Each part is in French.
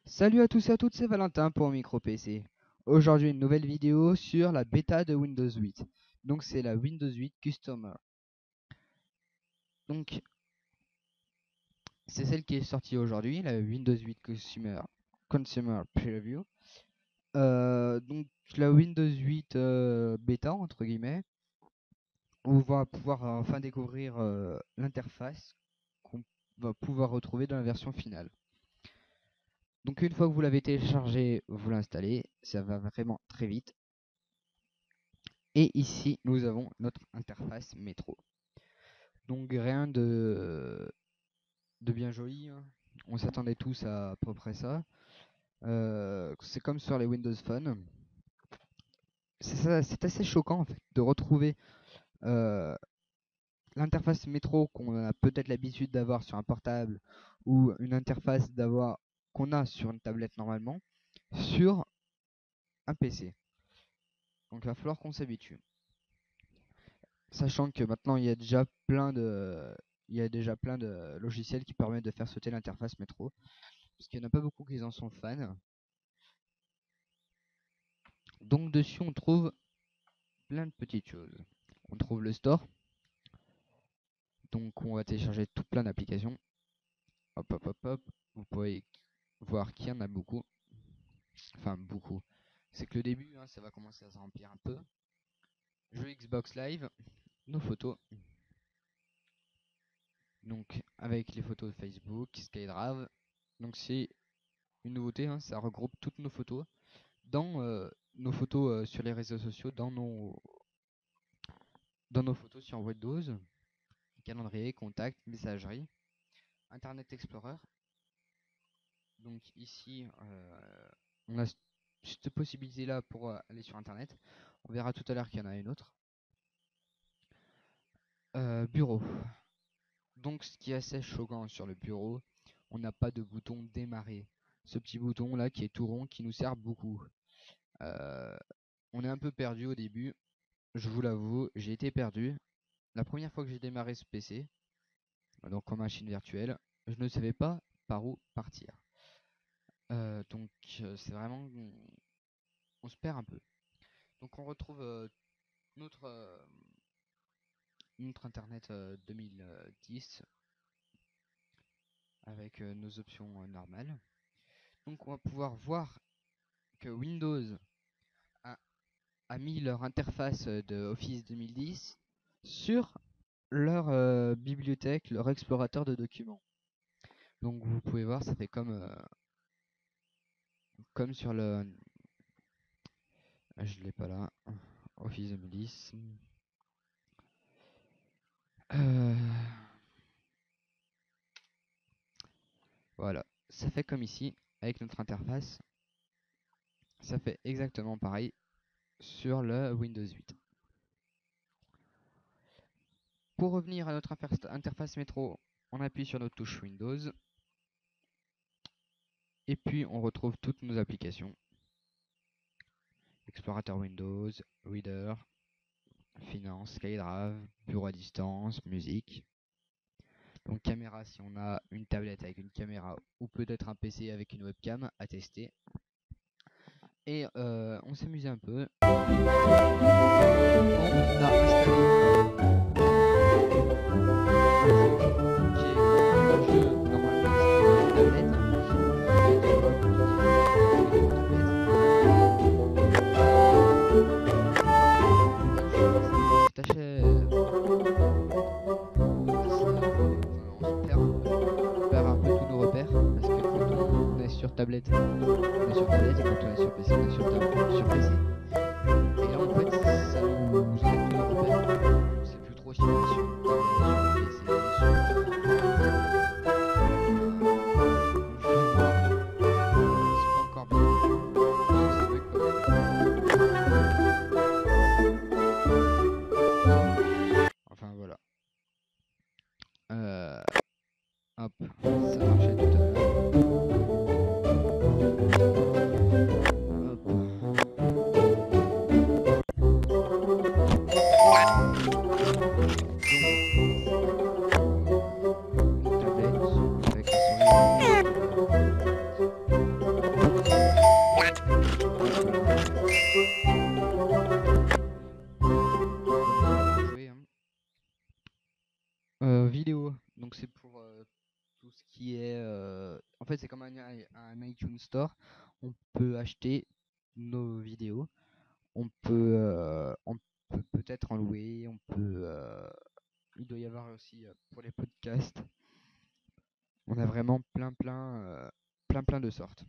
Salut à tous et à toutes, c'est Valentin pour Micro PC. Aujourd'hui, une nouvelle vidéo sur la bêta de Windows 8. Donc, c'est la Windows 8 Customer. Donc, c'est celle qui est sortie aujourd'hui, la Windows 8 Consumer Preview. Donc, la Windows 8 bêta, entre guillemets, où on va pouvoir enfin découvrir l'interface qu'on va pouvoir retrouver dans la version finale. Donc, une fois que vous l'avez téléchargé, vous l'installez, ça va vraiment très vite. Et ici, nous avons notre interface métro. Donc rien de bien joli, hein. On s'attendait tous à peu près ça. C'est comme sur les Windows Phone. C'est assez choquant en fait, de retrouver euh, l'interface métro qu'on a peut-être l'habitude d'avoir sur un portable ou une interface qu'on a sur une tablette normalement sur un PC. Donc il va falloir qu'on s'habitue. Sachant que maintenant il y a déjà plein de logiciels qui permettent de faire sauter l'interface métro, parce qu'il n'y en a pas beaucoup qui en sont fans. Donc dessus on trouve plein de petites choses. On trouve le store, donc on va télécharger tout plein d'applications. Hop hop hop hop, vous pouvez voir qu'il y en a beaucoup. Enfin beaucoup. C'est que le début, hein, ça va commencer à se remplir un peu. Jeux Xbox Live, nos photos. Donc avec les photos de Facebook, SkyDrive. Donc c'est une nouveauté, hein, ça regroupe toutes nos photos dans nos photos sur les réseaux sociaux, dans nos photos sur Windows, calendrier, contact, messagerie, Internet Explorer. Donc ici, on a cette possibilité là pour aller sur Internet. On verra tout à l'heure qu'il y en a une autre. Bureau. Donc ce qui est assez choquant sur le bureau, on n'a pas de bouton démarrer. Ce petit bouton là qui est tout rond qui nous sert beaucoup. On est un peu perdu au début, je vous l'avoue, j'ai été perdu. La première fois que j'ai démarré ce PC, donc en machine virtuelle, je ne savais pas par où partir. Donc c'est vraiment... On se perd un peu. Donc on retrouve notre, euh, notre Internet 2010 avec nos options normales. Donc on va pouvoir voir que Windows a, a mis leur interface de Office 2010 sur leur bibliothèque, leur explorateur de documents. Donc vous pouvez voir, ça fait comme sur le... Je l'ai pas là. Office 2010. Euh, Voilà, ça fait comme ici avec notre interface. Ça fait exactement pareil sur le Windows 8. Pour revenir à notre interface métro, on appuie sur notre touche Windows. Et puis on retrouve toutes nos applications. Explorateur Windows, Reader, Finance, SkyDrive, Bureau à distance, musique. Donc caméra si on a une tablette avec une caméra ou peut-être un PC avec une webcam à tester. Et on s'amusait un peu. On a sur tablette, on est sur tablette et quand on est sur PC, on est sur PC. Et là en fait, ça nous enlève tous nos repères. On sait plus trop si on est sur une tablette, sur PC, c'est pas encore bien. Non, ça bug pas. Enfin voilà. Hop, ça marchait tout à l'heure. Hop. un iTunes Store, on peut acheter nos vidéos. On peut peut-être en louer. Il doit y avoir aussi pour les podcasts. On a vraiment plein de sortes.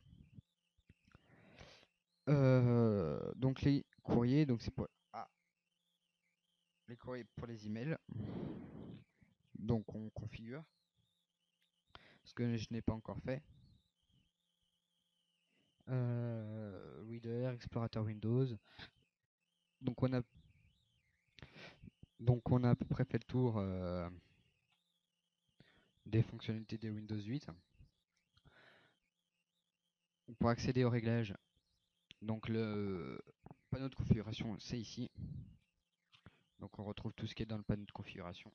Donc les courriers, donc c'est pour les courriers pour les emails. Donc on configure, ce que je n'ai pas encore fait. Reader, Explorateur Windows. Donc on a à peu près fait le tour des fonctionnalités de Windows 8. Pour accéder aux réglages, donc le panneau de configuration, c'est ici. Donc on retrouve tout ce qui est dans le panneau de configuration.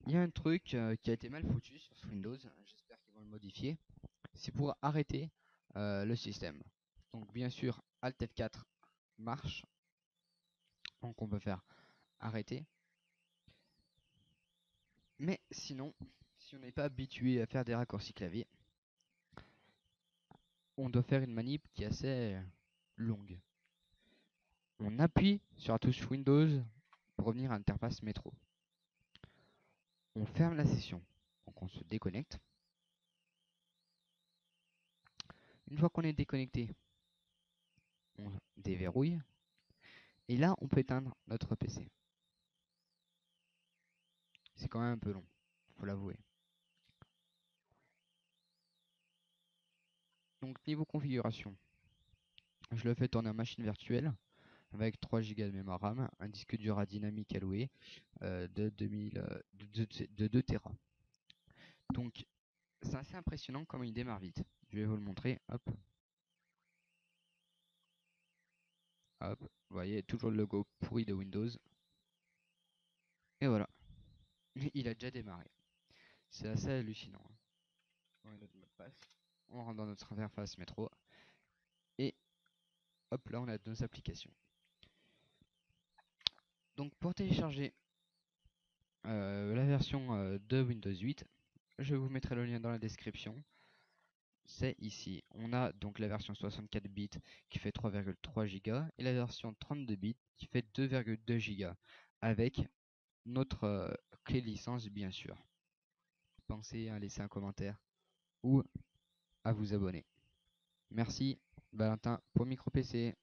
Il y a un truc qui a été mal foutu sur ce Windows, j'espère qu'ils vont le modifier. C'est pour arrêter le système. Donc bien sûr, Alt F4 marche. Donc on peut faire arrêter. Mais sinon, si on n'est pas habitué à faire des raccourcis clavier, on doit faire une manip qui est assez longue. On appuie sur la touche Windows pour revenir à l'interface métro. On ferme la session, donc on se déconnecte. Une fois qu'on est déconnecté, on déverrouille. Et là, on peut éteindre notre PC. C'est quand même un peu long, faut l'avouer. Donc niveau configuration, je le fais tourner en machine virtuelle avec 3 Go de mémoire RAM, un disque dur à dynamique alloué de 2 Tera. Donc c'est assez impressionnant comment il démarre vite. Je vais vous le montrer. Hop. Hop. Vous voyez toujours le logo pourri de Windows. Et voilà. Il a déjà démarré. C'est assez hallucinant. On met notre mot de passe. On rentre dans notre interface métro. Et hop là on a nos applications. Donc pour télécharger la version de Windows 8, je vous mettrai le lien dans la description. C'est ici. On a donc la version 64 bits qui fait 3,3 Go et la version 32 bits qui fait 2,2 Go avec notre clé licence bien sûr. Pensez à laisser un commentaire ou à vous abonner. Merci Valentin pour Micro PC.